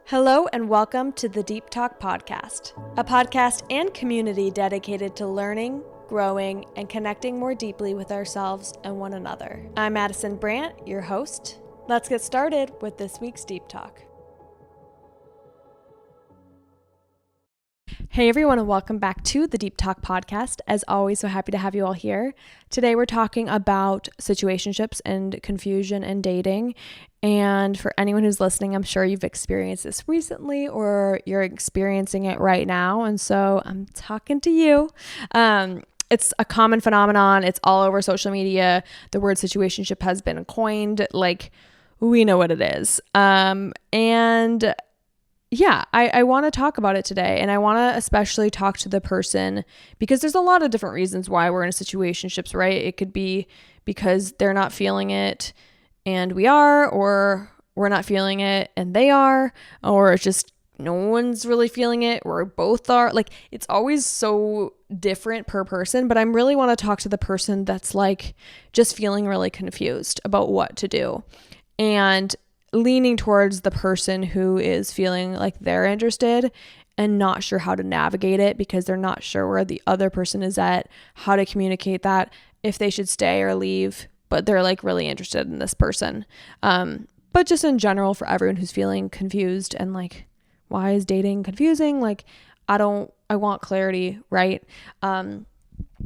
Hello and welcome to the Deep Talk Podcast, a podcast and community dedicated to learning, growing, and connecting more deeply with ourselves and one another. I'm Madison Brandt, your host. Let's get started with this week's Deep Talk. Hey everyone, and welcome back to the Deep Talk Podcast. As always, so happy to have you all here. Today we're talking about situationships and confusion and dating. And for anyone who's listening, I'm sure you've experienced this recently or you're experiencing it right now. And so I'm talking to you. It's a common phenomenon. It's all over social media. The word situationship has been coined. Like, we know what it is. I want to talk about it today, and I want to especially talk to the person because there's a lot of different reasons why we're in situationships, right? It could be because they're not feeling it and we are, or we're not feeling it and they are, or it's just no one's really feeling it, or both are. Like, it's always so different per person, but I really want to talk to the person that's like just feeling really confused about what to do and leaning towards the person who is feeling like they're interested and not sure how to navigate it because they're not sure where the other person is at, how to communicate that, if they should stay or leave, but they're like really interested in this person. But just in general, for everyone who's feeling confused and like, why is dating confusing? Like, I want clarity, right? And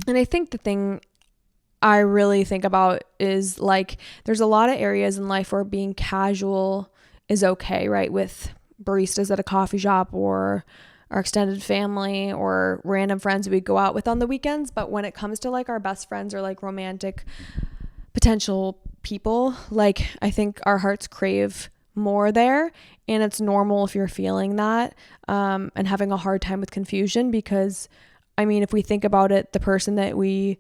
I think the thing I really think about is like, there's a lot of areas in life where being casual is okay, right? With baristas at a coffee shop or our extended family or random friends we go out with on the weekends. But when it comes to like our best friends or like romantic potential people, like I think our hearts crave more there, and it's normal if you're feeling that and having a hard time with confusion, because I mean, if we think about it, the person that we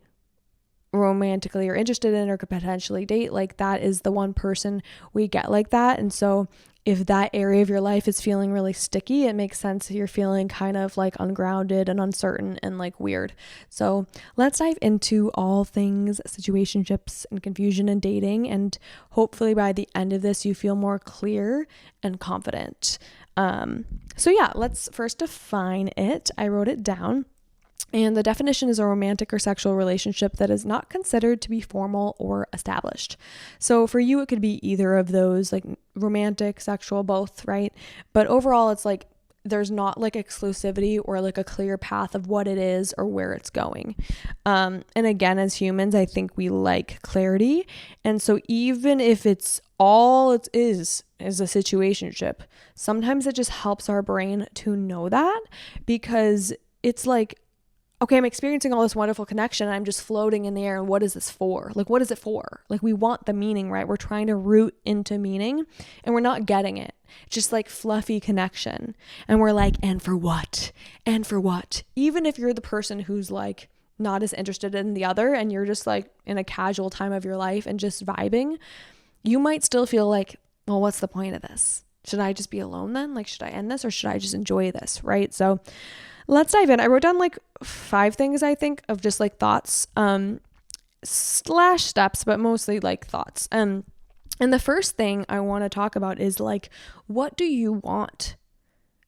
romantically are interested in or could potentially date, like that is the one person we get like that. And so if that area of your life is feeling really sticky, it makes sense that you're feeling kind of like ungrounded and uncertain and like weird. So let's dive into all things situationships and confusion and dating, and hopefully by the end of this you feel more clear and confident. Let's first define it. I wrote it down. And the definition is a romantic or sexual relationship that is not considered to be formal or established. So for you, it could be either of those, like romantic, sexual, both, right? But overall, it's like there's not like exclusivity or like a clear path of what it is or where it's going. And again, as humans, I think we like clarity. And so even if it's all it is a situationship, sometimes it just helps our brain to know that, because it's like, okay, I'm experiencing all this wonderful connection. I'm just floating in the air. And what is this for? Like, what is it for? Like, we want the meaning, right? We're trying to root into meaning and we're not getting it. It's just like fluffy connection. And we're like, and for what? And for what? Even if you're the person who's like not as interested in the other and you're just like in a casual time of your life and just vibing, you might still feel like, well, what's the point of this? Should I just be alone then? Like, should I end this or should I just enjoy this? Right? So let's dive in. I wrote down like 5 things, I think, of just like thoughts slash steps, but mostly like thoughts. And the first thing I want to talk about is like, what do you want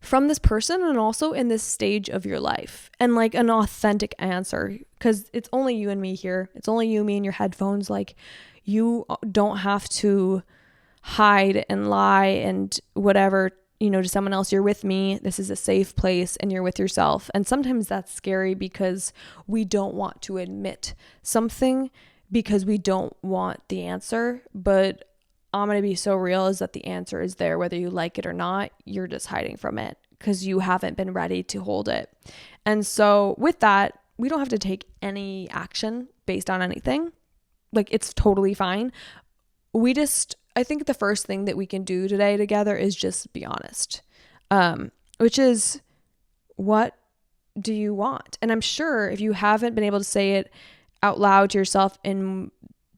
from this person and also in this stage of your life? And like an authentic answer, because it's only you and me here. It's only you, me, and your headphones. Like, you don't have to hide and lie and whatever, to someone else. You're with me. This is a safe place and you're with yourself. And sometimes that's scary because we don't want to admit something because we don't want the answer. But I'm going to be so real is that the answer is there, whether you like it or not. You're just hiding from it because you haven't been ready to hold it. And so with that, we don't have to take any action based on anything. Like, it's totally fine. I think the first thing that we can do today together is just be honest, which is, what do you want? And I'm sure if you haven't been able to say it out loud to yourself in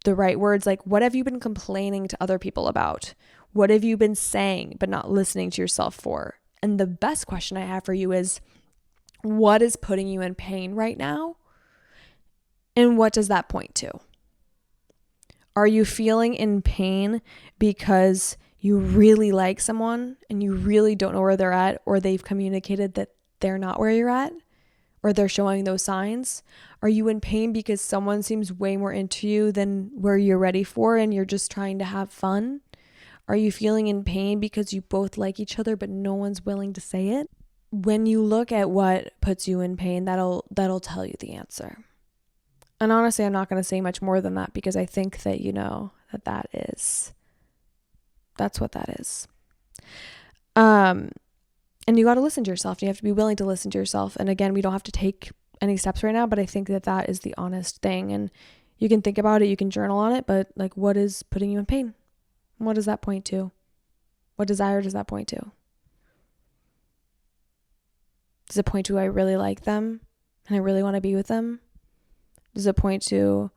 the right words, like, what have you been complaining to other people about? What have you been saying but not listening to yourself for? And the best question I have for you is, what is putting you in pain right now? And what does that point to? Are you feeling in pain because you really like someone and you really don't know where they're at, or they've communicated that they're not where you're at, or they're showing those signs? Are you in pain because someone seems way more into you than where you're ready for and you're just trying to have fun? Are you feeling in pain because you both like each other but no one's willing to say it? When you look at what puts you in pain, that'll tell you the answer. And honestly, I'm not going to say much more than that, because I think that you know that's what that is. And you got to listen to yourself. You have to be willing to listen to yourself. And again, we don't have to take any steps right now, but I think that is the honest thing. And you can think about it, you can journal on it, but like, what is putting you in pain? What does that point to? What desire does that point to? Does it point to I really like them and I really want to be with them? Does it point to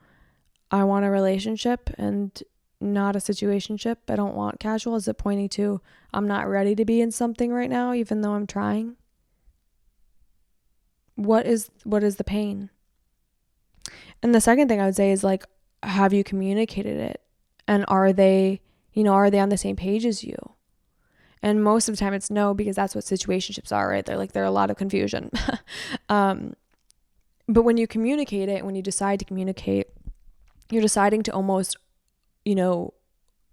I want a relationship and not a situationship? I don't want casual. Is it pointing to I'm not ready to be in something right now, even though I'm trying? What is the pain? And the second thing I would say is like, have you communicated it? And are they on the same page as you? And most of the time it's no, because that's what situationships are, right? They're a lot of confusion. But when you communicate it, when you decide to communicate, you're deciding to almost,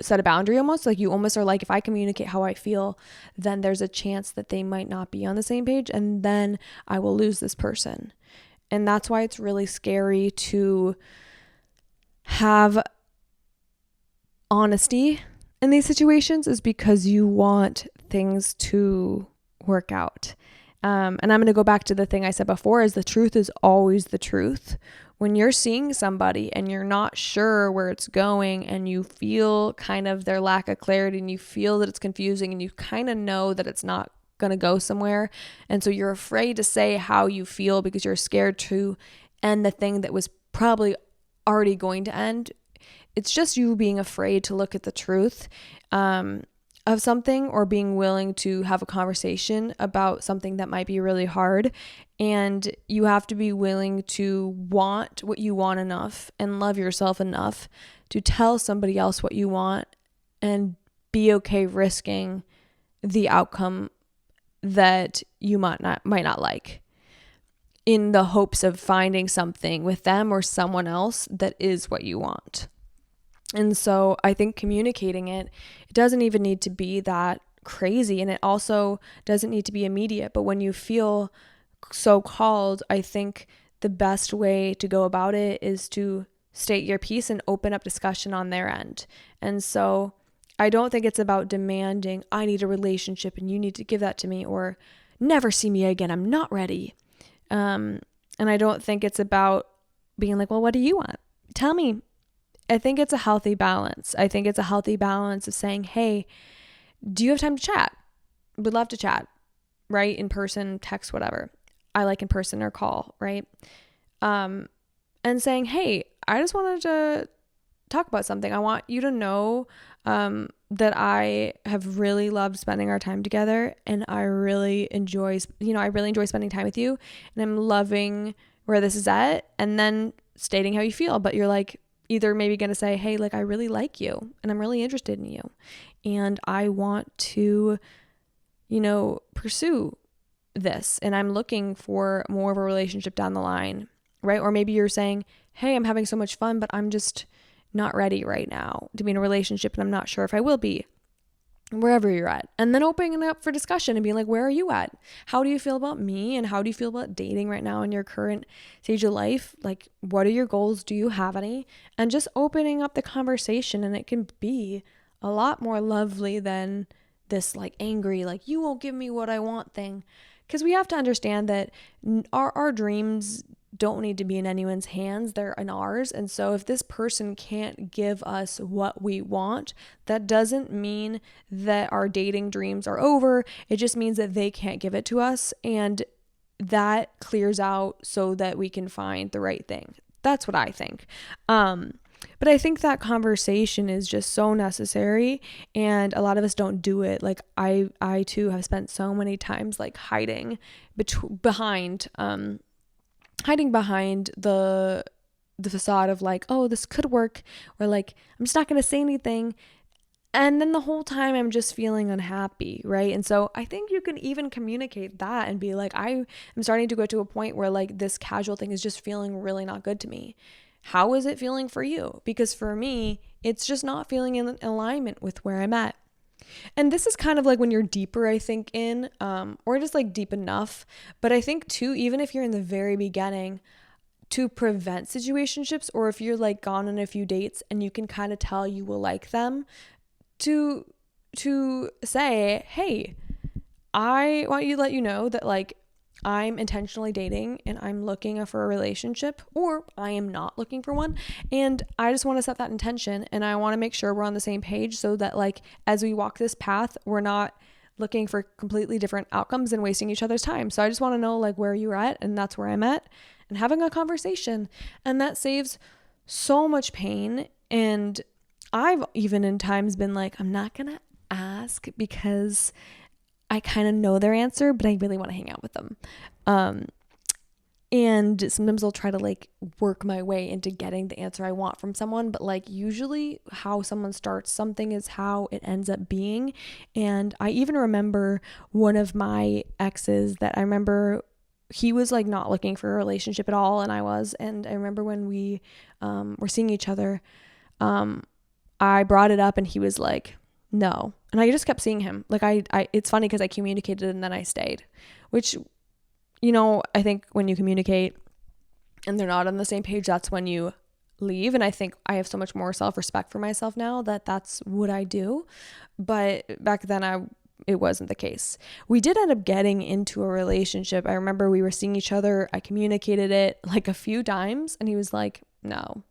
set a boundary almost. Like you almost are like, if I communicate how I feel, then there's a chance that they might not be on the same page, and then I will lose this person. And that's why it's really scary to have honesty in these situations, is because you want things to work out. And I'm going to go back to the thing I said before, is the truth is always the truth. When you're seeing somebody and you're not sure where it's going, and you feel kind of their lack of clarity, and you feel that it's confusing, and you kind of know that it's not going to go somewhere, and so you're afraid to say how you feel because you're scared to end the thing that was probably already going to end. It's just you being afraid to look at the truth of something, or being willing to have a conversation about something that might be really hard. And you have to be willing to want what you want enough and love yourself enough to tell somebody else what you want, and be okay risking the outcome that you might not like, in the hopes of finding something with them or someone else that is what you want. And so I think communicating it doesn't even need to be that crazy, and it also doesn't need to be immediate. But when you feel so called, I think the best way to go about it is to state your piece and open up discussion on their end. And so I don't think it's about demanding, I need a relationship and you need to give that to me, or never see me again, I'm not ready. And I don't think it's about being like, well, what do you want? Tell me. I think it's a healthy balance. I think it's a healthy balance of saying, hey, do you have time to chat? Would love to chat, right? In person, text, whatever. I like in person or call, right? And saying, hey, I just wanted to talk about something. I want you to know that I have really loved spending our time together, and I really enjoy spending time with you, and I'm loving where this is at. And then stating how you feel, but you're like, either maybe going to say, hey, like, I really like you and I'm really interested in you, and I want to, pursue this, and I'm looking for more of a relationship down the line, right? Or maybe you're saying, hey, I'm having so much fun, but I'm just not ready right now to be in a relationship, and I'm not sure if I will be. Wherever you're at, and then opening it up for discussion and being like, where are you at? How do you feel about me? And how do you feel about dating right now in your current stage of life? Like, what are your goals? Do you have any? And just opening up the conversation, and it can be a lot more lovely than this like angry, like, you won't give me what I want thing. Because we have to understand that our dreams don't need to be in anyone's hands, they're in ours. And so if this person can't give us what we want, that doesn't mean that our dating dreams are over. It just means that they can't give it to us, and that clears out so that we can find the right thing. That's what I think. But I think that conversation is just so necessary, and a lot of us don't do it. Like I too have spent so many times like hiding behind the facade of like, oh, this could work, or like, I'm just not going to say anything. And then the whole time I'm just feeling unhappy, right? And so I think you can even communicate that and be like, I am starting to go to a point where like this casual thing is just feeling really not good to me. How is it feeling for you? Because for me, it's just not feeling in alignment with where I'm at. And this is kind of like when you're deeper, I think, or just like deep enough. But I think too, even if you're in the very beginning, to prevent situationships, or if you're like gone on a few dates and you can kind of tell you will like them, to say, hey, I want you to let you know that like I'm intentionally dating and I'm looking for a relationship, or I am not looking for one, and I just want to set that intention and I want to make sure we're on the same page so that like as we walk this path, we're not looking for completely different outcomes and wasting each other's time. So I just want to know like where you're at, and that's where I'm at, and having a conversation, and that saves so much pain. And I've even in times been like, I'm not going to ask because I kind of know their answer, but I really want to hang out with them. And sometimes I'll try to like work my way into getting the answer I want from someone, but like usually how someone starts something is how it ends up being. And I even remember one of my exes that I remember he was like not looking for a relationship at all, and I was. And I remember when we were seeing each other, I brought it up and he was like, no. And I just kept seeing him. Like I it's funny because I communicated and then I stayed, which, you know, I think when you communicate and they're not on the same page, that's when you leave. And I think I have so much more self-respect for myself now that that's what I do. But back then it wasn't the case. We did end up getting into a relationship. I remember we were seeing each other. I communicated it like a few times and he was like, no.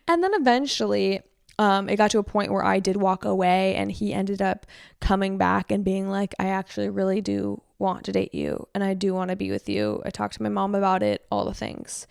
And then eventually it got to a point where I did walk away, and he ended up coming back and being like, I actually really do want to date you and I do want to be with you. I talked to my mom about it, all the things.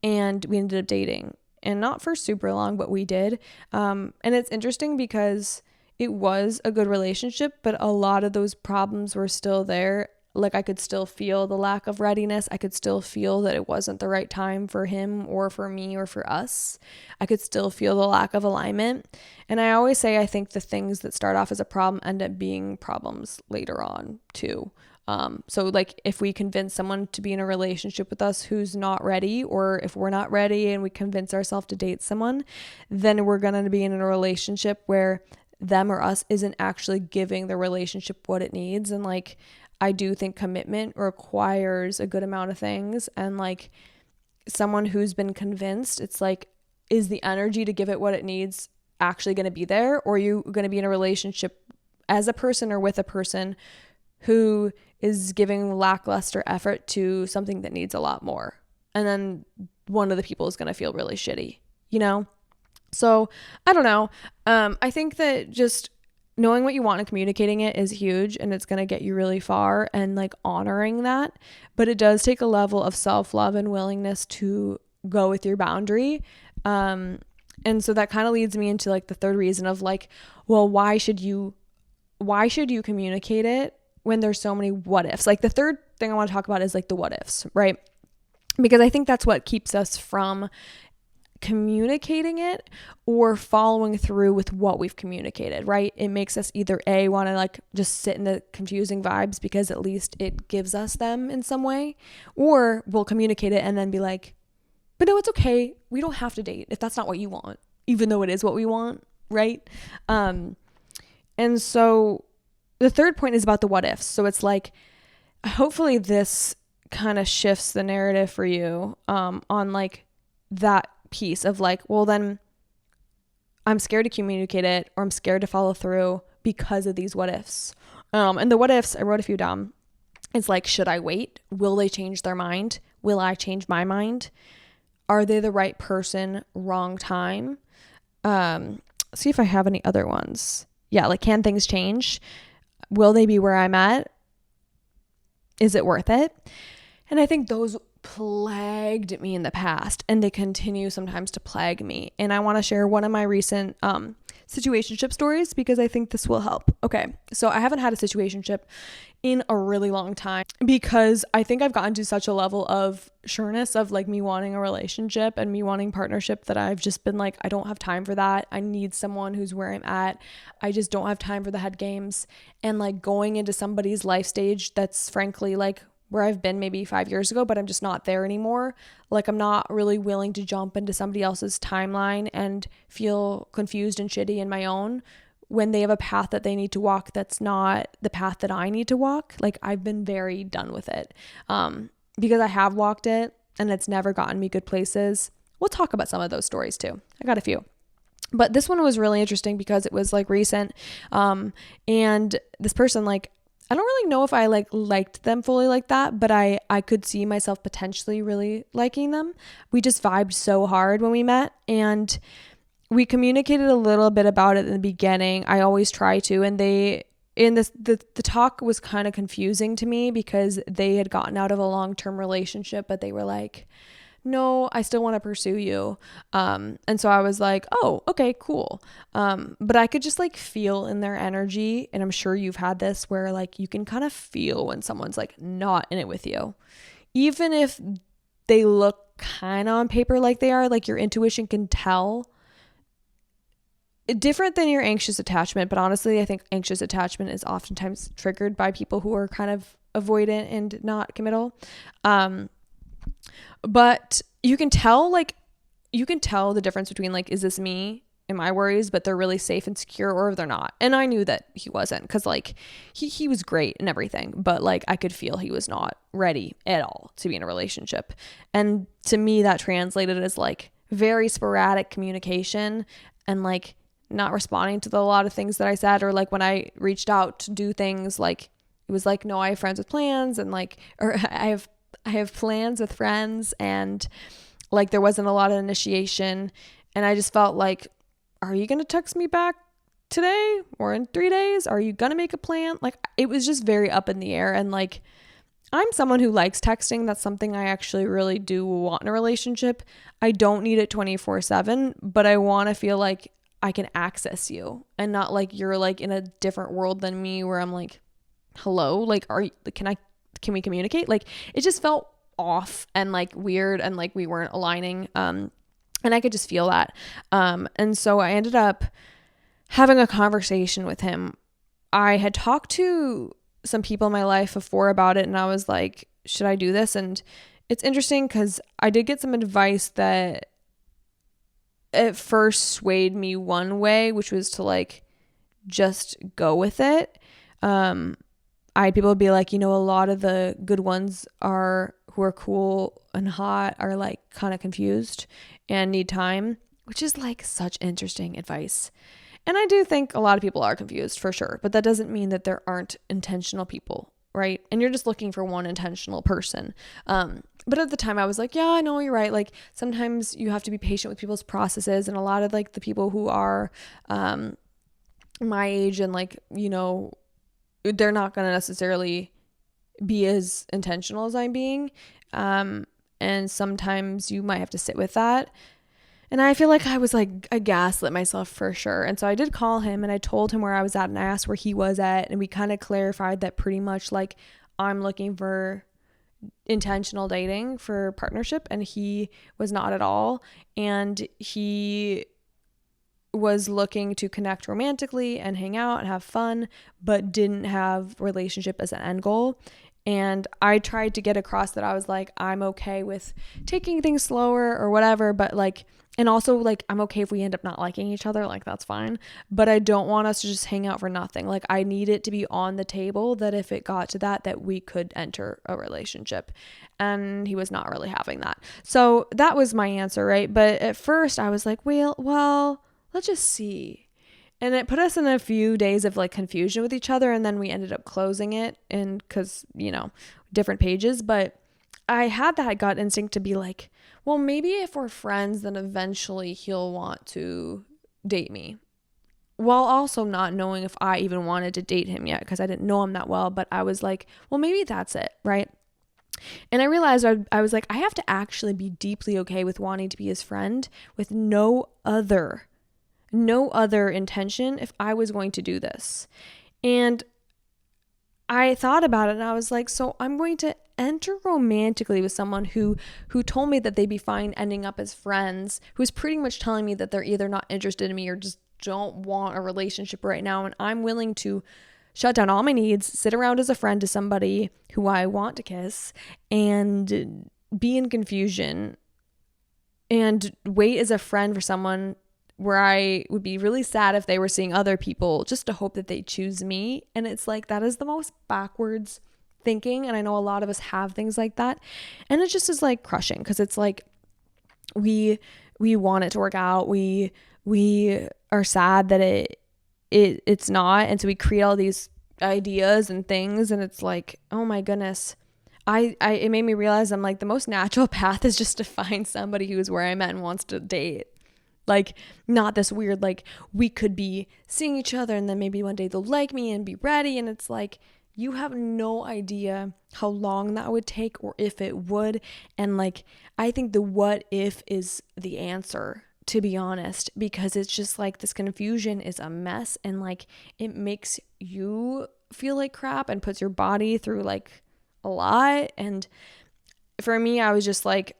And we ended up dating, and not for super long, but we did. And it's interesting because it was a good relationship, but a lot of those problems were still there. Like I could still feel the lack of readiness. I could still feel that it wasn't the right time for him or for me or for us. I could still feel the lack of alignment. And I always say, I think the things that start off as a problem end up being problems later on too. So like if we convince someone to be in a relationship with us who's not ready, or if we're not ready and we convince ourselves to date someone, then we're going to be in a relationship where them or us isn't actually giving the relationship what it needs. And like, I do think commitment requires a good amount of things. And like someone who's been convinced, it's like, is the energy to give it what it needs actually going to be there? Or are you going to be in a relationship as a person or with a person who is giving lackluster effort to something that needs a lot more? And then one of the people is going to feel really shitty, you know? So I don't know. I think that just knowing what you want and communicating it is huge, and it's going to get you really far, and like honoring that. But it does take a level of self-love and willingness to go with your boundary. And so that kind of leads me into like the third reason of like, well, why should you communicate it when there's so many what ifs? Like the third thing I want to talk about is like the what ifs, right? Because I think that's what keeps us from communicating it or following through with what we've communicated, right? It makes us either A, want to like just sit in the confusing vibes because at least it gives us them in some way, or we'll communicate it and then be like, but no, it's okay. We don't have to date if that's not what you want, even though it is what we want, right? And so the third point is about the what ifs. So it's like, hopefully this kind of shifts the narrative for you on like that piece of like, well, then I'm scared to communicate it, or I'm scared to follow through because of these what ifs. And the what ifs, I wrote a few down. It's like, should I wait? Will they change their mind? Will I change my mind? Are they the right person? Wrong time? See if I have any other ones. Yeah, like, can things change? Will they be where I'm at? Is it worth it? And I think those plagued me in the past, and they continue sometimes to plague me. And I want to share one of my recent situationship stories because I think this will help. Okay, so I haven't had a situationship in a really long time because I think I've gotten to such a level of sureness of like me wanting a relationship and me wanting partnership that I've just been like, I don't have time for that. I need someone who's where I'm at. I just don't have time for the head games. And like going into somebody's life stage that's frankly like where I've been maybe 5 years ago, but I'm just not there anymore. Like I'm not really willing to jump into somebody else's timeline and feel confused and shitty in my own when they have a path that they need to walk that's not the path that I need to walk. Like I've been very done with it because I have walked it and it's never gotten me good places. We'll talk about some of those stories too. I got a few. But this one was really interesting because it was like recent. And this person, like, I don't really know if I like liked them fully like that, but I could see myself potentially really liking them. We just vibed so hard when we met, and we communicated a little bit about it in the beginning. I always try to, and the talk was kind of confusing to me because they had gotten out of a long-term relationship, but they were like, no, I still want to pursue you. And so I was like, oh, okay, cool. But I could just like feel in their energy. And I'm sure you've had this where like you can kind of feel when someone's like not in it with you. Even if they look kind of on paper like they are, like your intuition can tell. Different than your anxious attachment. But honestly, I think anxious attachment is oftentimes triggered by people who are kind of avoidant and not committal. But you can tell the difference between like, is this me and my worries, but they're really safe and secure, or they're not. And I knew that he wasn't, because like he was great and everything, but like I could feel he was not ready at all to be in a relationship. And to me, that translated as like very sporadic communication and like not responding to a lot of things that I said, or like when I reached out to do things, like it was like, no, I have friends with plans, and like, or I have plans with friends, and like there wasn't a lot of initiation. And I just felt like, are you going to text me back today or in 3 days? Are you going to make a plan? Like it was just very up in the air. And like, I'm someone who likes texting. That's something I actually really do want in a relationship. I don't need it 24/7, but I want to feel like I can access you and not like you're like in a different world than me where I'm like, hello, like, can we communicate? Like it just felt off and like weird, and like we weren't aligning. And I could just feel that. And so I ended up having a conversation with him. I had talked to some people in my life before about it, and I was like, should I do this? And it's interesting because I did get some advice that at first swayed me one way, which was to like just go with it. I had people be like, a lot of the good ones who are cool and hot are like kind of confused and need time, which is like such interesting advice. And I do think a lot of people are confused for sure, but that doesn't mean that there aren't intentional people, right? And you're just looking for one intentional person. But at the time I was like, yeah, I know, you're right. Like sometimes you have to be patient with people's processes, and a lot of like the people who are my age and like, they're not going to necessarily be as intentional as I'm being. And sometimes you might have to sit with that. And I feel like I was like, I gaslit myself for sure. And so I did call him and I told him where I was at, and I asked where he was at. And we kind of clarified that pretty much like I'm looking for intentional dating for partnership, and he was not at all. And he was looking to connect romantically and hang out and have fun, but didn't have relationship as an end goal. And I tried to get across that I was like, I'm okay with taking things slower or whatever, but like, and also like, I'm okay if we end up not liking each other, like that's fine, but I don't want us to just hang out for nothing. Like I need it to be on the table that if it got to that we could enter a relationship. And he was not really having that. So that was my answer, right? But at first I was like, well, let's just see. And it put us in a few days of like confusion with each other. And then we ended up closing it, and because, different pages. But I had that gut instinct to be like, well, maybe if we're friends, then eventually he'll want to date me. While also not knowing if I even wanted to date him yet, because I didn't know him that well. But I was like, well, maybe that's it, right? And I realized I was like, I have to actually be deeply okay with wanting to be his friend with no other no other intention if I was going to do this. And I thought about it and I was like, so I'm going to enter romantically with someone who told me that they'd be fine ending up as friends, who's pretty much telling me that they're either not interested in me or just don't want a relationship right now. And I'm willing to shut down all my needs, sit around as a friend to somebody who I want to kiss, and be in confusion and wait as a friend for someone where I would be really sad if they were seeing other people just to hope that they choose me. And it's like, that is the most backwards thinking. And I know a lot of us have things like that. And it just is like crushing, because it's like we want it to work out. We are sad that it's not. And so we create all these ideas and things, and it's like, oh my goodness. It made me realize I'm like, the most natural path is just to find somebody who is where I'm at and wants to date. Like, not this weird, like, we could be seeing each other and then maybe one day they'll like me and be ready. And it's like, you have no idea how long that would take or if it would. And like, I think the what if is the answer, to be honest, because it's just like, this confusion is a mess, and like, it makes you feel like crap and puts your body through like a lot. And for me, I was just like,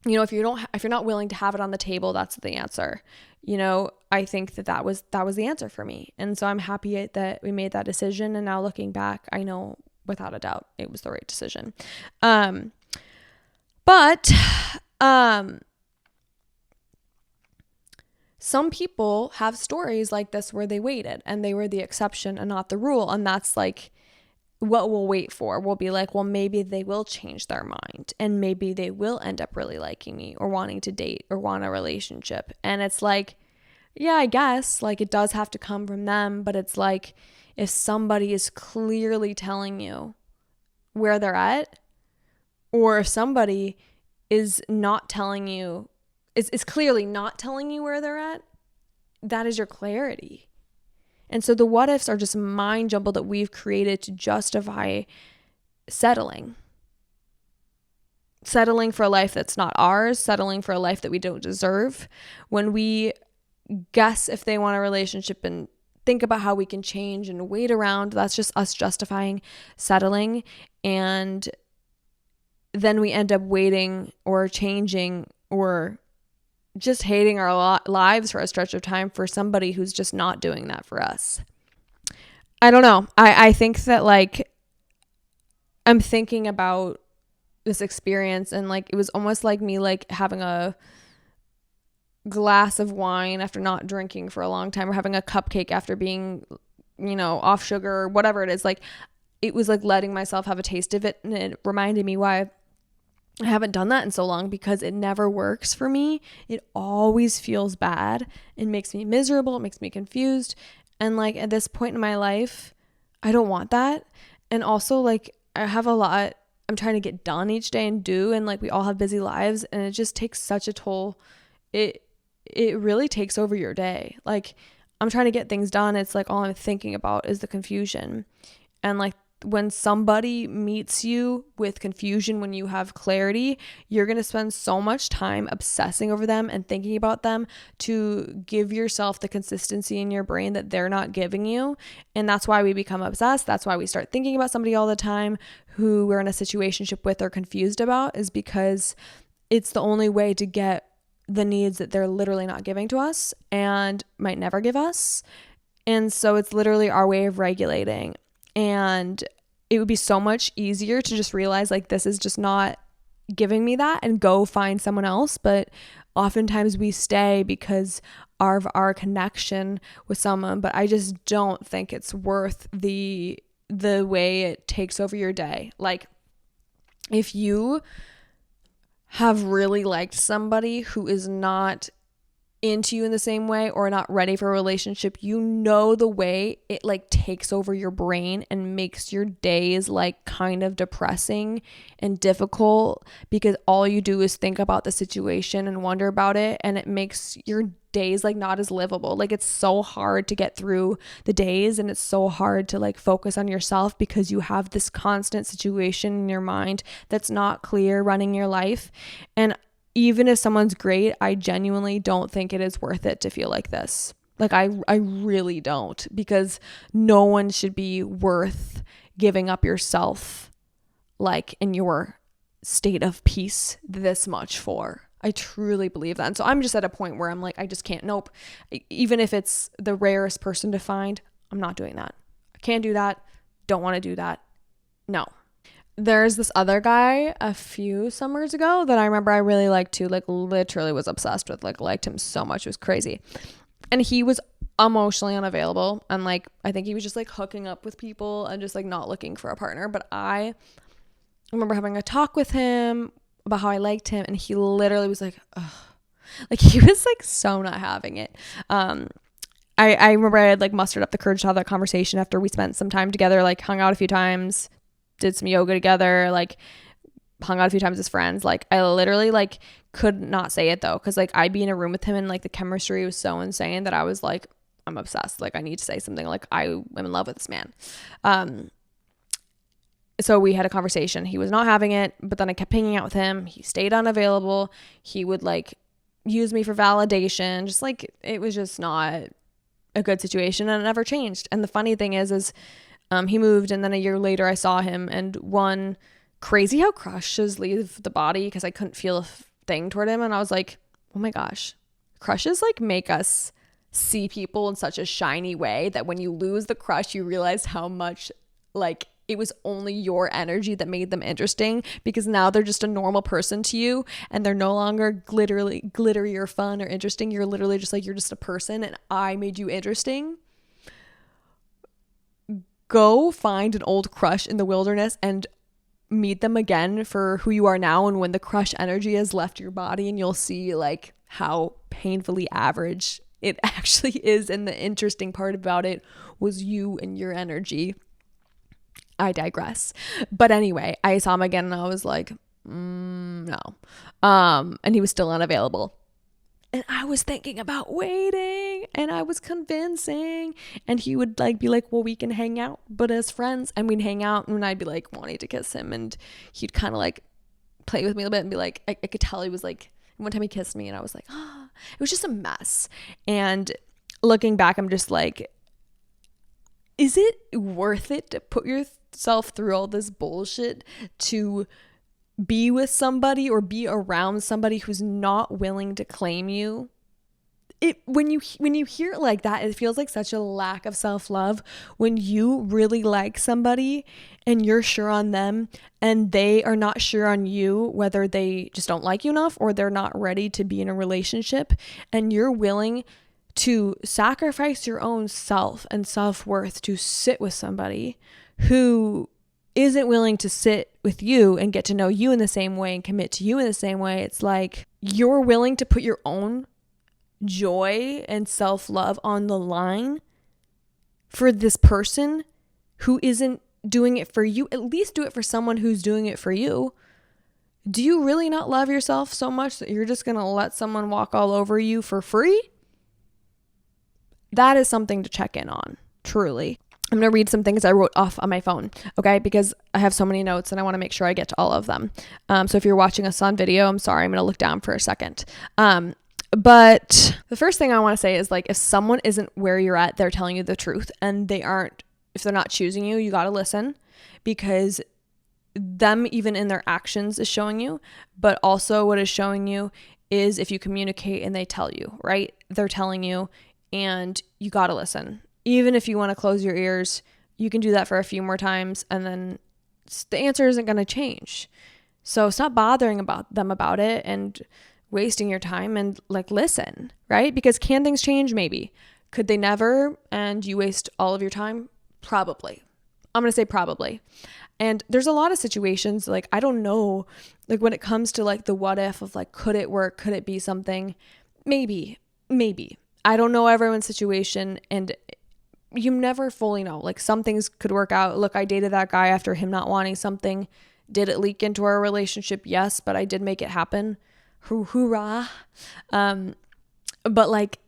you know, if you're not willing to have it on the table, that's the answer. You know, I think that was the answer for me. And so I'm happy that we made that decision. And now looking back, I know without a doubt it was the right decision. But some people have stories like this where they waited and they were the exception and not the rule. And that's like what we'll wait for. We'll be like, well, maybe they will change their mind and maybe they will end up really liking me or wanting to date or want a relationship. And it's like, yeah, I guess like it does have to come from them, but it's like, if somebody is clearly telling you where they're at, or if somebody is not telling you, is clearly not telling you where they're at, that is your clarity. And so the what ifs are just mind jumble that we've created to justify settling for a life that's not ours, settling for a life that we don't deserve. When we guess if they want a relationship and think about how we can change and wait around, that's just us justifying settling. And then we end up waiting or changing or just hating our lives for a stretch of time for somebody who's just not doing that for us. I don't know. I think that like, I'm thinking about this experience and like, it was almost like me like having a glass of wine after not drinking for a long time, or having a cupcake after being, you know, off sugar or whatever it is. Like, it was like letting myself have a taste of it. And it reminded me why I haven't done that in so long, because it never works for me. It always feels bad. It makes me miserable. It makes me confused. And like, at this point in my life, I don't want that. And also like, I have a lot I'm trying to get done each day and do. And like, we all have busy lives, and it just takes such a toll. It really takes over your day. Like, I'm trying to get things done. It's like, all I'm thinking about is the confusion. And like, when somebody meets you with confusion, when you have clarity, you're going to spend so much time obsessing over them and thinking about them to give yourself the consistency in your brain that they're not giving you. And that's why we become obsessed. That's why we start thinking about somebody all the time who we're in a situationship with or confused about, is because it's the only way to get the needs that they're literally not giving to us and might never give us. And so it's literally our way of regulating. And it would be so much easier to just realize like, this is just not giving me that, and go find someone else. But oftentimes we stay because of our connection with someone. But I just don't think it's worth the way it takes over your day. Like, if you have really liked somebody who is not into you in the same way or not ready for a relationship, you know the way it like takes over your brain and makes your days like kind of depressing and difficult, because all you do is think about the situation and wonder about it, and it makes your days like not as livable. Like, it's so hard to get through the days, and it's so hard to like focus on yourself because you have this constant situation in your mind that's not clear running your life. And even if someone's great, I genuinely don't think it is worth it to feel like this. Like I really don't, because no one should be worth giving up yourself, like in your state of peace, this much for. I truly believe that. And so I'm just at a point where I'm like, I just can't. Nope. Even if it's the rarest person to find, I'm not doing that. I can't do that. Don't want to do that. No. There's this other guy a few summers ago that I remember I really liked too, like literally was obsessed with, like liked him so much. It was crazy. And he was emotionally unavailable. And like, I think he was just like hooking up with people and just like not looking for a partner. But I remember having a talk with him about how I liked him. And he literally was like, ugh. Like he was like so not having it. I remember I had like mustered up the courage to have that conversation after we spent some time together, like hung out a few times, did some yoga together, like hung out a few times as friends. Like I literally like could not say it though, because like I'd be in a room with him and like the chemistry was so insane that I was like, I'm obsessed. Like I need to say something, like I am in love with this man. So we had a conversation. He was not having it, but then I kept hanging out with him. He stayed unavailable. He would like use me for validation. Just like it was just not a good situation, and it never changed. And the funny thing is he moved, and then a year later I saw him, and one, crazy how crushes leave the body, because I couldn't feel a thing toward him. And I was like, oh my gosh, crushes like make us see people in such a shiny way that when you lose the crush, you realize how much like it was only your energy that made them interesting, because now they're just a normal person to you and they're no longer glittery or fun or interesting. You're literally just like, you're just a person and I made you interesting. Go find an old crush in the wilderness and meet them again for who you are now, and when the crush energy has left your body, and you'll see like how painfully average it actually is. And the interesting part about it was you and your energy. I digress. But anyway, I saw him again and I was like, no. And he was still unavailable. And I was thinking about waiting, and I was convincing, and he would like be like, well, we can hang out, but as friends. And we'd hang out, and I'd be like wanting to kiss him, and he'd kind of like play with me a little bit and be like, I could tell he was like, one time he kissed me and I was like, it was just a mess. And looking back, I'm just like, is it worth it to put yourself through all this bullshit to be with somebody or be around somebody who's not willing to claim you? When you hear it like that, it feels like such a lack of self-love. When you really like somebody and you're sure on them and they are not sure on you, whether they just don't like you enough or they're not ready to be in a relationship, and you're willing to sacrifice your own self and self-worth to sit with somebody who isn't willing to sit with you and get to know you in the same way and commit to you in the same way. It's like you're willing to put your own joy and self-love on the line for this person who isn't doing it for you. At least do it for someone who's doing it for you. Do you really not love yourself so much that you're just going to let someone walk all over you for free? That is something to check in on, truly. I'm going to read some things I wrote off on my phone, okay? Because I have so many notes and I want to make sure I get to all of them. So if you're watching us on video, I'm sorry, I'm going to look down for a second. But the first thing I want to say is, like, if someone isn't where you're at, they're telling you the truth, and if they're not choosing you, you got to listen, because them, even in their actions, is showing you. But also what is showing you is if you communicate and they tell you, right? They're telling you, and you got to listen. Even if you want to close your ears, you can do that for a few more times, and then the answer isn't going to change. So stop bothering them about it and wasting your time, and like listen, right? Because can things change? Maybe. Could they never? And you waste all of your time? Probably. I'm going to say probably. And there's a lot of situations, like, I don't know, like when it comes to like the what if of like, could it work? Could it be something? Maybe. I don't know everyone's situation, and you never fully know. Like, some things could work out. Look, I dated that guy after him not wanting something. Did it leak into our relationship? Yes, but I did make it happen. Hoorah. But like,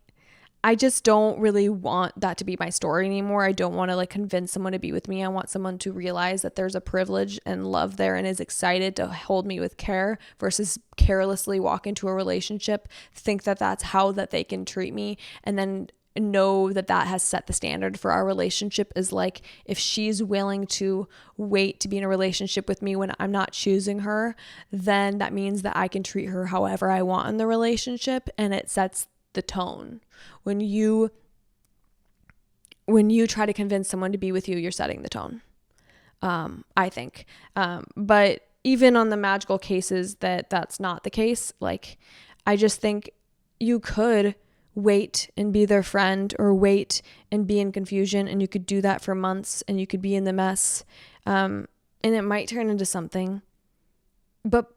I just don't really want that to be my story anymore. I don't want to like convince someone to be with me. I want someone to realize that there's a privilege and love there and is excited to hold me with care versus carelessly walk into a relationship, think that that's how that they can treat me, and then know that that has set the standard for our relationship. Is like, if she's willing to wait to be in a relationship with me when I'm not choosing her, then that means that I can treat her however I want in the relationship, and it sets the tone. When you try to convince someone to be with you, you're setting the tone. I think. But even on the magical cases that's not the case, like, I just think you could wait and be their friend, or wait and be in confusion, and you could do that for months, and you could be in the mess, and it might turn into something, but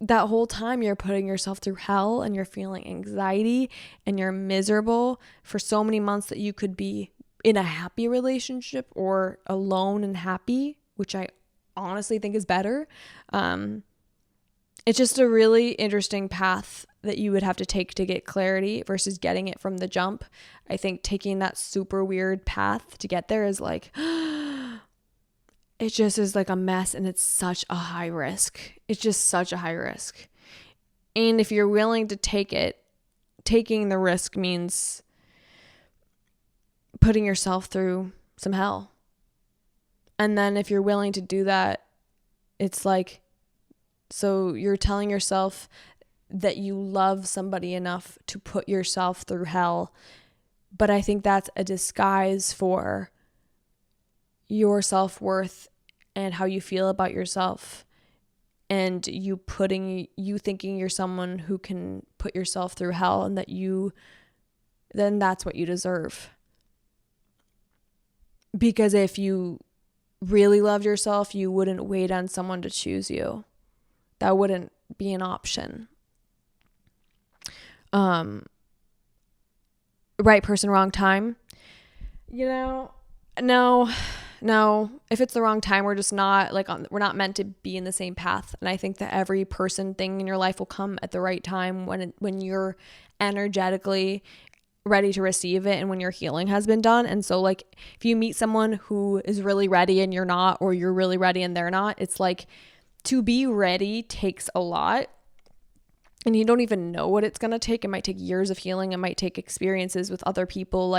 that whole time you're putting yourself through hell, and you're feeling anxiety, and you're miserable for so many months that you could be in a happy relationship or alone and happy, which I honestly think is better. It's just a really interesting path that you would have to take to get clarity versus getting it from the jump. I think taking that super weird path to get there is like, it just is like a mess, and it's such a high risk. It's just such a high risk. And if you're willing to take it, taking the risk means putting yourself through some hell. And then if you're willing to do that, it's like, so you're telling yourself that you love somebody enough to put yourself through hell. But I think that's a disguise for your self-worth and how you feel about yourself, and you thinking you're someone who can put yourself through hell, and then that's what you deserve. Because if you really loved yourself, you wouldn't wait on someone to choose you. That wouldn't be an option. Right person, wrong time. No. If it's the wrong time, we're just not we're not meant to be in the same path. And I think that every person thing in your life will come at the right time when you're energetically ready to receive it, and when your healing has been done. And so like, if you meet someone who is really ready and you're not, or you're really ready and they're not, it's like, to be ready takes a lot. And you don't even know what it's going to take. It might take years of healing. It might take experiences with other people.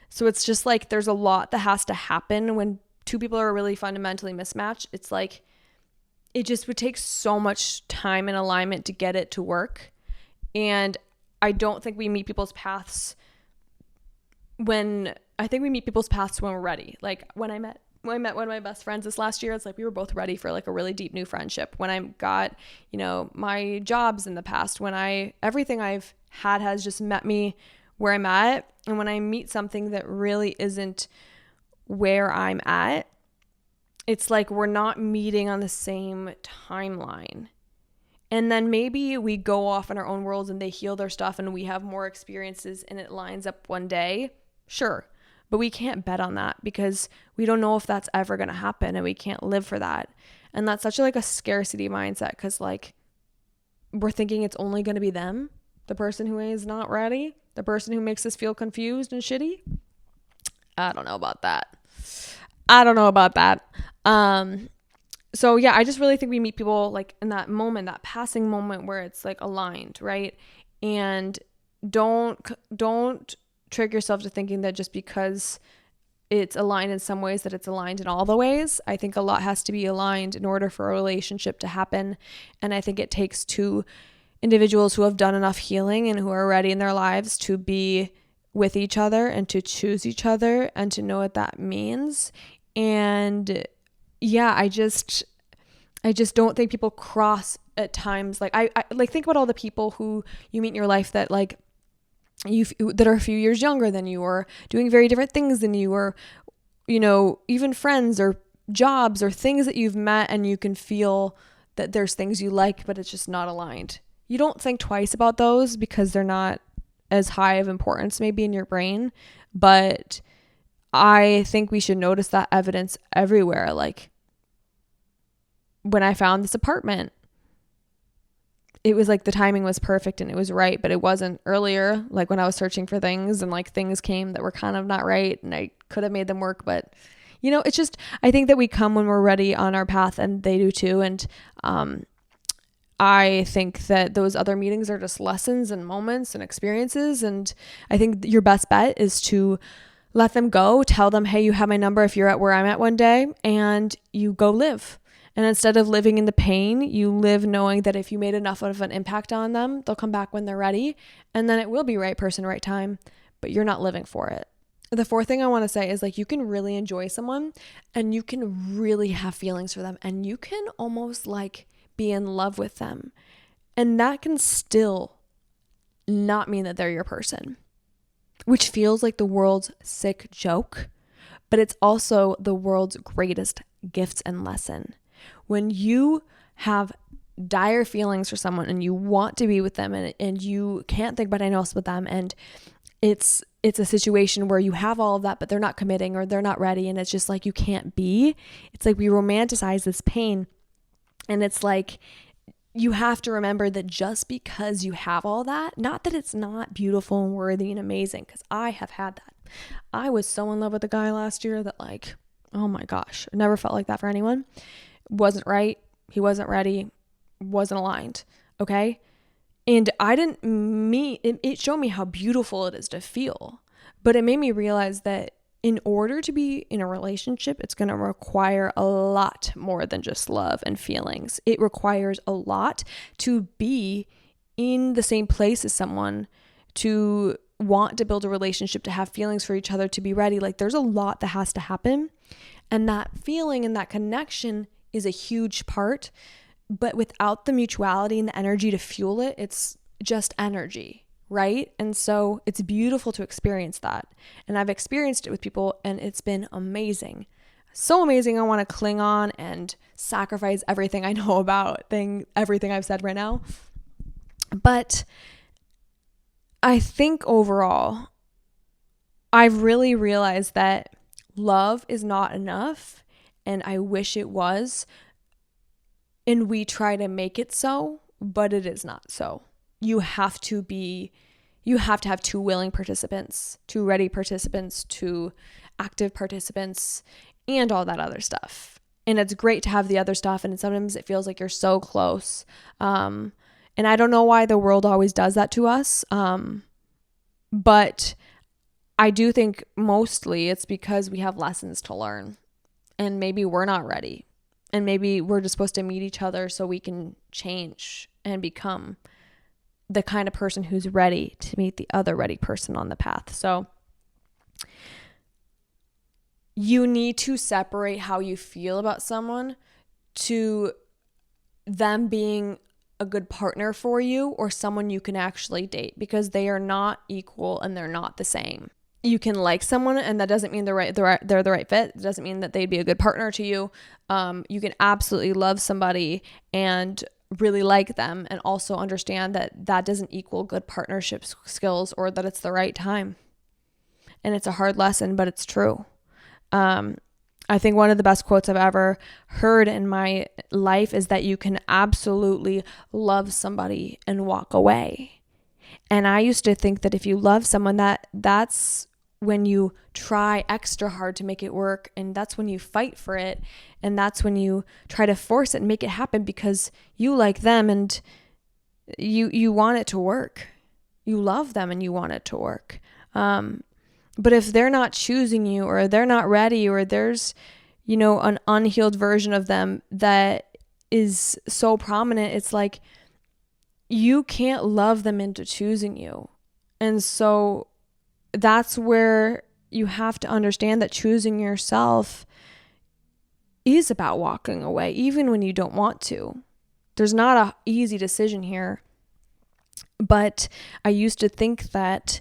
So it's just like, there's a lot that has to happen when two people are really fundamentally mismatched. It's like, it just would take so much time and alignment to get it to work. And I don't think we meet people's paths when we're ready. Like, when I met one of my best friends this last year, it's like we were both ready for like a really deep new friendship. When I got, my jobs in the past, everything I've had has just met me where I'm at. And when I meet something that really isn't where I'm at, it's like we're not meeting on the same timeline. And then maybe we go off in our own worlds and they heal their stuff and we have more experiences and it lines up one day. Sure. But we can't bet on that, because we don't know if that's ever going to happen, and we can't live for that. And that's such a scarcity mindset, because like, we're thinking it's only going to be them, the person who is not ready, the person who makes us feel confused and shitty. I don't know about that. So yeah, I just really think we meet people like in that moment, that passing moment where it's like aligned, right? And don't trick yourself to thinking that just because it's aligned in some ways that it's aligned in all the ways. I think a lot has to be aligned in order for a relationship to happen. And I think it takes two individuals who have done enough healing and who are ready in their lives to be with each other and to choose each other and to know what that means. And yeah, I just don't think people cross at times. Like, I like, think about all the people who you meet in your life that like that are a few years younger than you, or doing very different things than you, or even friends or jobs or things that you've met, and you can feel that there's things you like, but it's just not aligned. You don't think twice about those because they're not as high of importance maybe in your brain, but I think we should notice that evidence everywhere. Like, when I found this apartment, it was like the timing was perfect and it was right, but it wasn't earlier, like when I was searching for things and like things came that were kind of not right and I could have made them work. But it's just, I think that we come when we're ready on our path, and they do too. And I think that those other meetings are just lessons and moments and experiences. And I think your best bet is to let them go, tell them, hey, you have my number if you're at where I'm at one day, and you go live. And instead of living in the pain, you live knowing that if you made enough of an impact on them, they'll come back when they're ready. And then it will be right person, right time, but you're not living for it. The fourth thing I want to say is, like, you can really enjoy someone and you can really have feelings for them and you can almost like be in love with them. And that can still not mean that they're your person, which feels like the world's sick joke, but it's also the world's greatest gift and lesson. When you have dire feelings for someone and you want to be with them and you can't think about anything else with them, and it's a situation where you have all of that, but they're not committing or they're not ready, and it's just like you can't be. It's like we romanticize this pain, and it's like you have to remember that just because you have all that, not that it's not beautiful and worthy and amazing, because I have had that. I was so in love with a guy last year that, like, oh my gosh, I never felt like that for anyone. Wasn't right. He wasn't ready. Wasn't aligned. Okay. And I didn't meet it showed me how beautiful it is to feel, but it made me realize that in order to be in a relationship, it's going to require a lot more than just love and feelings. It requires a lot to be in the same place as someone, to want to build a relationship, to have feelings for each other, to be ready. Like, there's a lot that has to happen. And that feeling and that connection is a huge part. But without the mutuality and the energy to fuel it, it's just energy, right? And so it's beautiful to experience that. And I've experienced it with people, and it's been amazing. So amazing. I want to cling on and sacrifice everything I know about everything I've said right now. But I think overall, I've really realized that love is not enough, and I wish it was. And we try to make it so, but it is not so. You have to have two willing participants, two ready participants, two active participants, and all that other stuff. And it's great to have the other stuff, and sometimes it feels like you're so close. And I don't know why the world always does that to us. But I do think mostly it's because we have lessons to learn, and maybe we're not ready. And maybe we're just supposed to meet each other so we can change and become the kind of person who's ready to meet the other ready person on the path. So you need to separate how you feel about someone to them being a good partner for you or someone you can actually date, because they are not equal and they're not the same. You can like someone, and that doesn't mean they're the right fit. It doesn't mean that they'd be a good partner to you. You can absolutely love somebody and really like them, and also understand that that doesn't equal good partnership skills or that it's the right time. And it's a hard lesson, but it's true. I think one of the best quotes I've ever heard in my life is that you can absolutely love somebody and walk away. And I used to think that if you love someone, that's when you try extra hard to make it work, and that's when you fight for it, and that's when you try to force it and make it happen because you like them and you want it to work. You love them and you want it to work. But if they're not choosing you, or they're not ready, or there's, an unhealed version of them that is so prominent, it's like you can't love them into choosing you. And so that's where you have to understand that choosing yourself is about walking away, even when you don't want to. There's not an easy decision here. But I used to think that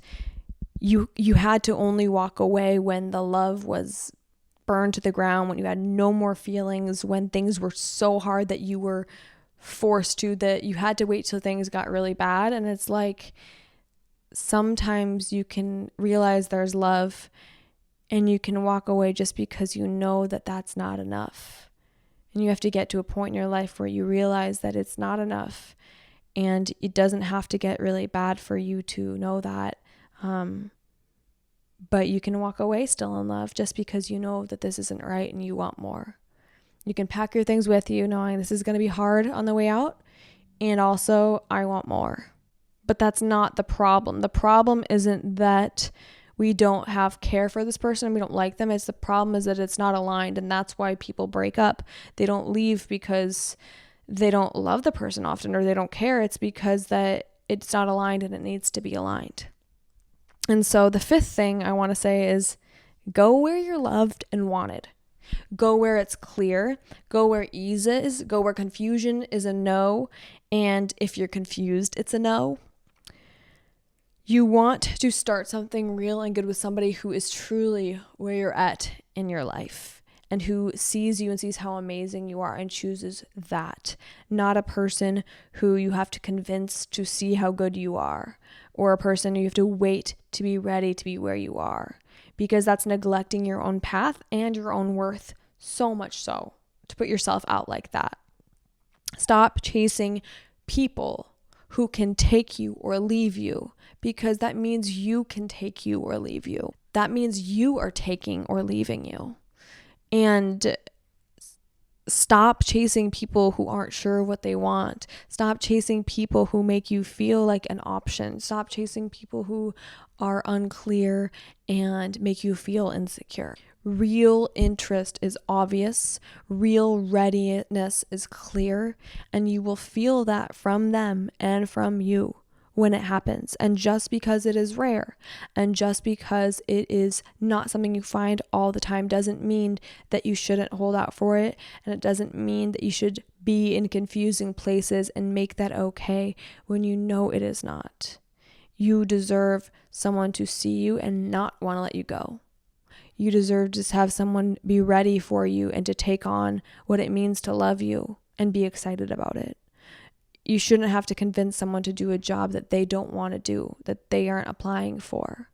you had to only walk away when the love was burned to the ground, when you had no more feelings, when things were so hard that you were forced to, that you had to wait till things got really bad. And it's like, sometimes you can realize there's love and you can walk away just because you know that that's not enough. And you have to get to a point in your life where you realize that it's not enough. And it doesn't have to get really bad for you to know that. But you can walk away still in love just because you know that this isn't right and you want more. You can pack your things with you knowing this is going to be hard on the way out. And also, I want more. But that's not the problem. The problem isn't that we don't have care for this person and we don't like them. It's the problem is that it's not aligned, and that's why people break up. They don't leave because they don't love the person often or they don't care. It's because that it's not aligned and it needs to be aligned. And so the fifth thing I want to say is go where you're loved and wanted. Go where it's clear. Go where ease is. Go where confusion is a no. And if you're confused, it's a no. You want to start something real and good with somebody who is truly where you're at in your life and who sees you and sees how amazing you are and chooses that. Not a person who you have to convince to see how good you are, or a person you have to wait to be ready to be where you are, because that's neglecting your own path and your own worth, so much so to put yourself out like that. Stop chasing people who can take you or leave you, because that means you can take you or leave you. That means you are taking or leaving you. And stop chasing people who aren't sure what they want. Stop chasing people who make you feel like an option. Stop chasing people who are unclear and make you feel insecure. Real interest is obvious. Real readiness is clear. And you will feel that from them and from you when it happens. And just because it is rare and just because it is not something you find all the time doesn't mean that you shouldn't hold out for it. And it doesn't mean that you should be in confusing places and make that okay when you know it is not. You deserve someone to see you and not want to let you go. You deserve to have someone be ready for you and to take on what it means to love you and be excited about it. You shouldn't have to convince someone to do a job that they don't want to do, that they aren't applying for.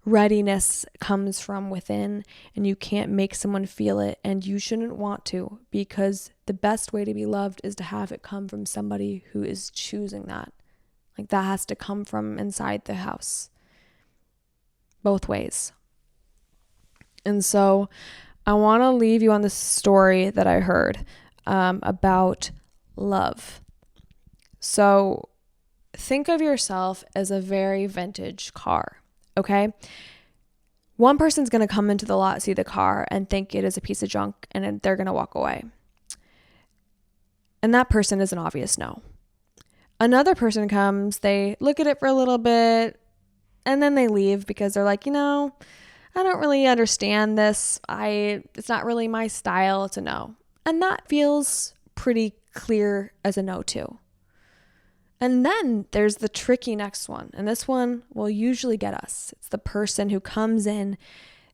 Readiness comes from within, and you can't make someone feel it, and you shouldn't want to, because the best way to be loved is to have it come from somebody who is choosing that. Like, that has to come from inside the house. Both ways. And so I want to leave you on this story that I heard about love. So think of yourself as a very vintage car, okay? One person's going to come into the lot, see the car, and think it is a piece of junk, and they're going to walk away. And that person is an obvious no. Another person comes, they look at it for a little bit, and then they leave because they're like, I don't really understand this. It's not really my style. It's a no. And that feels pretty clear as a no too. And then there's the tricky next one. And this one will usually get us. It's the person who comes in,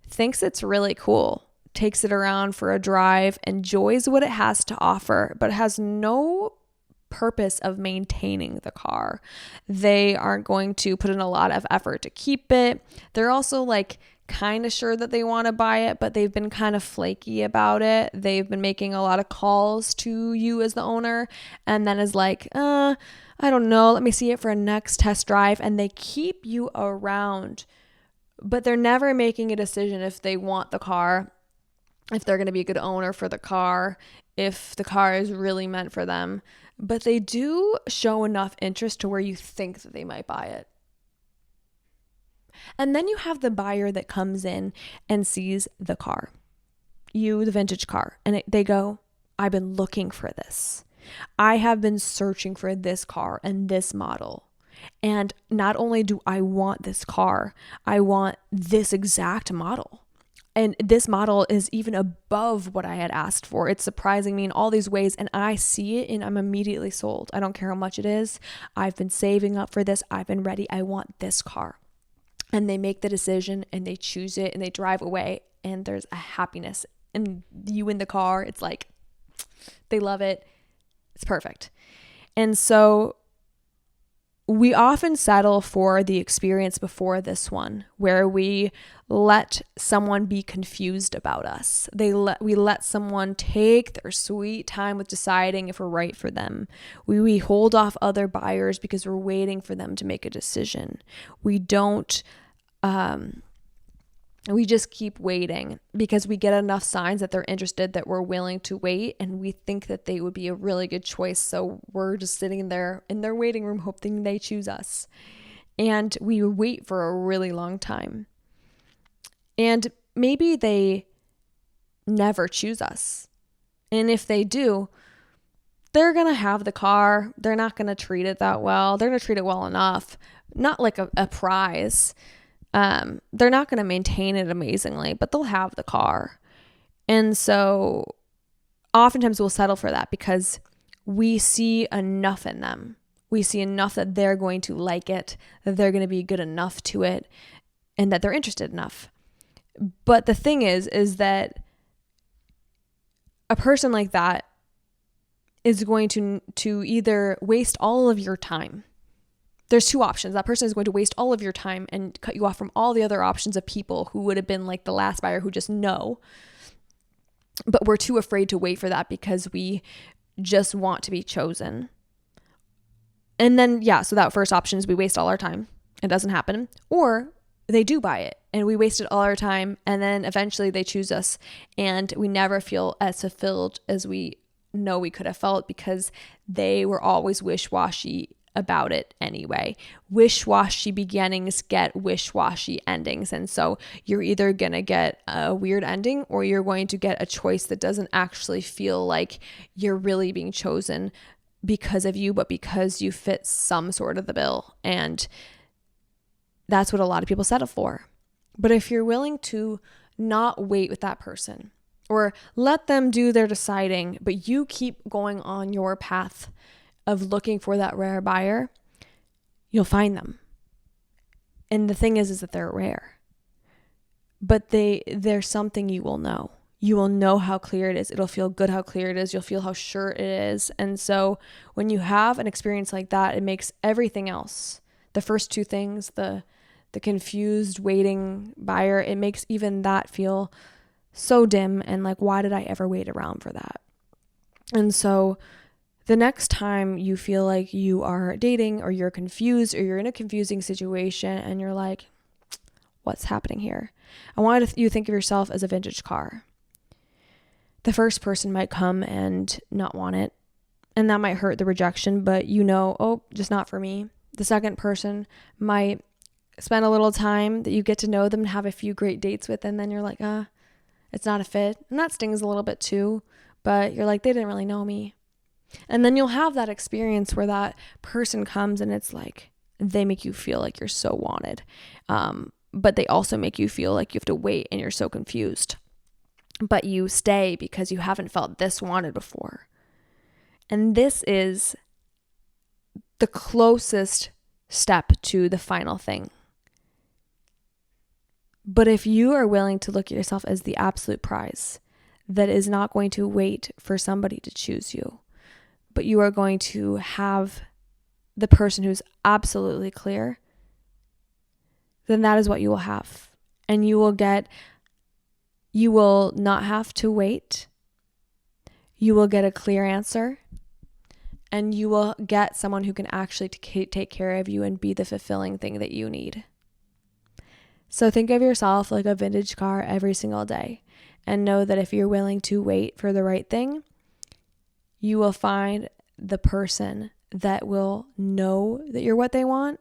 thinks it's really cool, takes it around for a drive, enjoys what it has to offer, but has no purpose of maintaining the car. They aren't going to put in a lot of effort to keep it. They're also kind of sure that they want to buy it, but they've been kind of flaky about it. They've been making a lot of calls to you as the owner, and then is like, I don't know, let me see it for a next test drive. And they keep you around, but they're never making a decision if they want the car, if they're going to be a good owner for the car, if the car is really meant for them. But they do show enough interest to where you think that they might buy it. And then you have the buyer that comes in and sees the car, the vintage car, and they go, I've been looking for this. I have been searching for this car and this model. And not only do I want this car, I want this exact model. And this model is even above what I had asked for. It's surprising me in all these ways, and I see it and I'm immediately sold. I don't care how much it is. I've been saving up for this. I've been ready. I want this car. And they make the decision and they choose it and they drive away, and there's a happiness in you in the car. It's like they love it. It's perfect. And so we often settle for the experience before this one, where we let someone be confused about us. We let someone take their sweet time with deciding if we're right for them. We hold off other buyers because we're waiting for them to make a decision. We don't we just keep waiting because we get enough signs that they're interested, that we're willing to wait, and we think that they would be a really good choice. So we're just sitting there in their waiting room hoping they choose us. And we wait for a really long time. And maybe they never choose us. And if they do, they're going to have the car. They're not going to treat it that well. They're going to treat it well enough, not like a prize. They're not going to maintain it amazingly, but they'll have the car. And so oftentimes we'll settle for that because we see enough in them. We see enough that they're going to like it, that they're going to be good enough to it, and that they're interested enough. But the thing is that a person like that is going to either waste all of your time. There's two options. That person is going to waste all of your time and cut you off from all the other options of people who would have been like the last buyer who just know. But we're too afraid to wait for that because we just want to be chosen. And then, so that first option is we waste all our time. It doesn't happen. Or they do buy it and we wasted all our time, and then eventually they choose us and we never feel as fulfilled as we know we could have felt because they were always wish-washy about it anyway. Wish-washy beginnings get wish-washy endings. And so you're either going to get a weird ending or you're going to get a choice that doesn't actually feel like you're really being chosen because of you, but because you fit some sort of the bill. And that's what a lot of people settle for. But if you're willing to not wait with that person or let them do their deciding, but you keep going on your path of looking for that rare buyer, you'll find them. And the thing is that they're rare. But there's something you will know. You will know how clear it is. It'll feel good how clear it is. You'll feel how sure it is. And so when you have an experience like that, it makes everything else, the first two things, the confused waiting buyer, it makes even that feel so dim and like, why did I ever wait around for that? And so the next time you feel like you are dating or you're confused or you're in a confusing situation and you're like, what's happening here? I wanted you to think of yourself as a vintage car. The first person might come and not want it, and that might hurt the rejection, but just not for me. The second person might spend a little time that you get to know them and have a few great dates with, and then you're like, it's not a fit. And that stings a little bit too, but you're like, they didn't really know me. And then you'll have that experience where that person comes and it's like they make you feel like you're so wanted. But they also make you feel like you have to wait and you're so confused. But you stay because you haven't felt this wanted before. And this is the closest step to the final thing. But if you are willing to look at yourself as the absolute prize that is not going to wait for somebody to choose you, but you are going to have the person who's absolutely clear, then that is what you will have. And you will not have to wait. You will get a clear answer. And you will get someone who can actually take care of you and be the fulfilling thing that you need. So think of yourself like a vintage car every single day. And know that if you're willing to wait for the right thing, you will find the person that will know that you're what they want,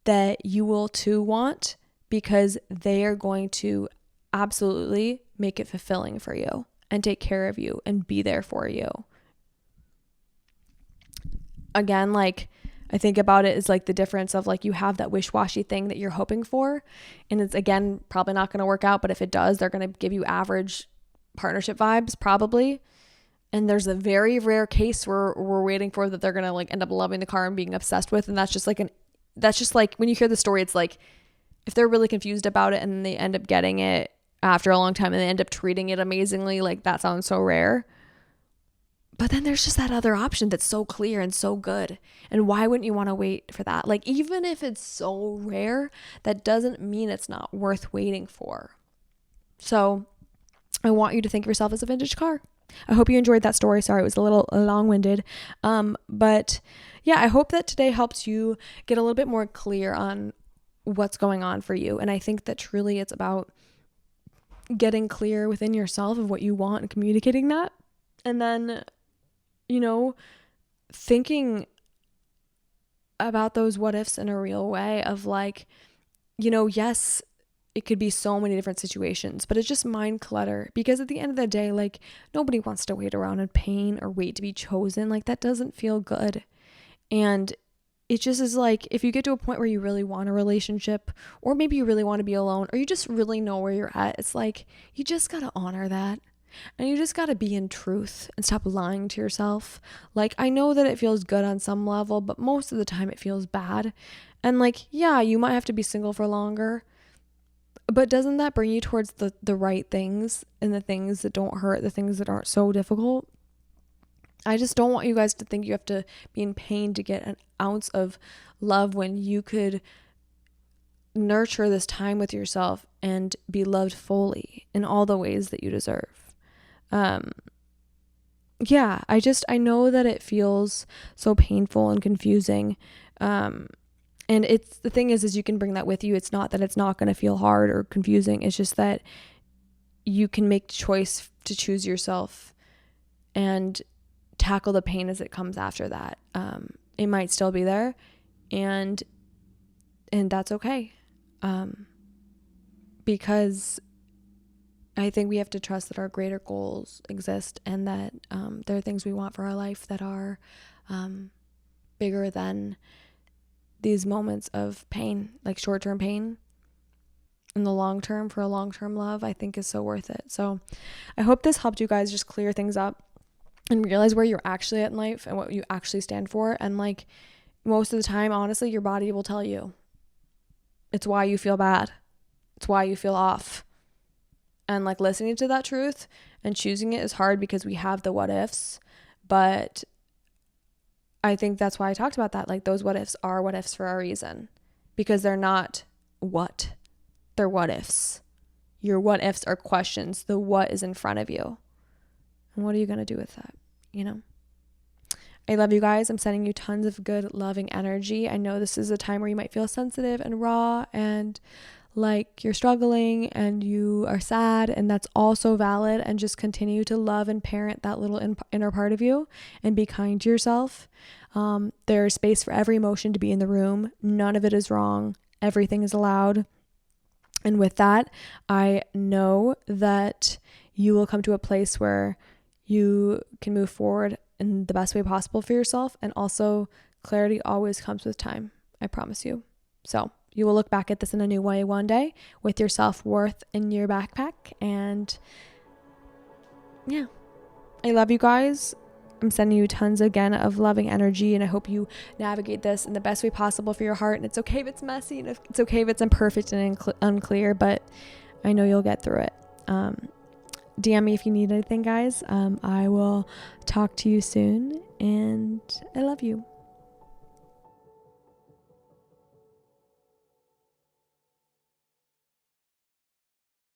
that you will too want, because they are going to absolutely make it fulfilling for you and take care of you and be there for you. Again, like I think about it as like the difference of like you have that wish-washy thing that you're hoping for, and it's again probably not going to work out, but if it does, they're going to give you average partnership vibes probably. And there's a very rare case where we're waiting for that they're going to like end up loving the car and being obsessed with, and that's just like when you hear the story, it's like if they're really confused about it and they end up getting it after a long time and they end up treating it amazingly, like that sounds so rare. But then there's just that other option that's so clear and so good. And why wouldn't you want to wait for that? Like, even if it's so rare, that doesn't mean it's not worth waiting for. So I want you to think of yourself as a vintage car. I hope you enjoyed that story. Sorry, it was a little long-winded. But yeah, I hope that today helps you get a little bit more clear on what's going on for you. And I think that truly it's about getting clear within yourself of what you want and communicating that. And then, thinking about those what ifs in a real way of like, yes, it could be so many different situations, but it's just mind clutter, because at the end of the day, like, nobody wants to wait around in pain or wait to be chosen. Like, that doesn't feel good. And it just is like, if you get to a point where you really want a relationship, or maybe you really want to be alone, or you just really know where you're at, it's like, you just got to honor that. And you just got to be in truth and stop lying to yourself. Like, I know that it feels good on some level, but most of the time it feels bad. And like, yeah, you might have to be single for longer, but doesn't that bring you towards the right things, and the things that don't hurt, the things that aren't so difficult? I just don't want you guys to think you have to be in pain to get an ounce of love, when you could nurture this time with yourself and be loved fully in all the ways that you deserve. Yeah, I know that it feels so painful and confusing. And it's, the thing is you can bring that with you. It's not that it's not going to feel hard or confusing. It's just that you can make the choice to choose yourself and tackle the pain as it comes after that. It might still be there, and that's okay. Because I think we have to trust that our greater goals exist, and that there are things we want for our life that are bigger than these moments of pain, like short-term pain. In the long term, for a long-term love, I think is so worth it. So I hope this helped you guys just clear things up and realize where you're actually at in life and what you actually stand for. And like, most of the time, honestly, your body will tell you. It's why you feel bad. It's why you feel off. And like, listening to that truth and choosing it is hard because we have the what ifs. But I think that's why I talked about that. Like, those what ifs are what ifs for a reason, because they're not what, they're what ifs. Your what ifs are questions. The what is in front of you. And what are you going to do with that? I love you guys. I'm sending you tons of good, loving energy. I know this is a time where you might feel sensitive and raw and like you're struggling and you are sad, and that's also valid. And just continue to love and parent that little inner part of you, and be kind to yourself. There's space for every emotion to be in the room. None of it is wrong. Everything is allowed. And with that, I know that you will come to a place where you can move forward in the best way possible for yourself. And also, clarity always comes with time. I promise you. So you will look back at this in a new way one day, with your self-worth in your backpack. And yeah, I love you guys. I'm sending you tons again of loving energy, and I hope you navigate this in the best way possible for your heart. And it's okay if it's messy, and it's okay if it's imperfect and unclear, but I know you'll get through it. DM me if you need anything, guys. I will talk to you soon, and I love you.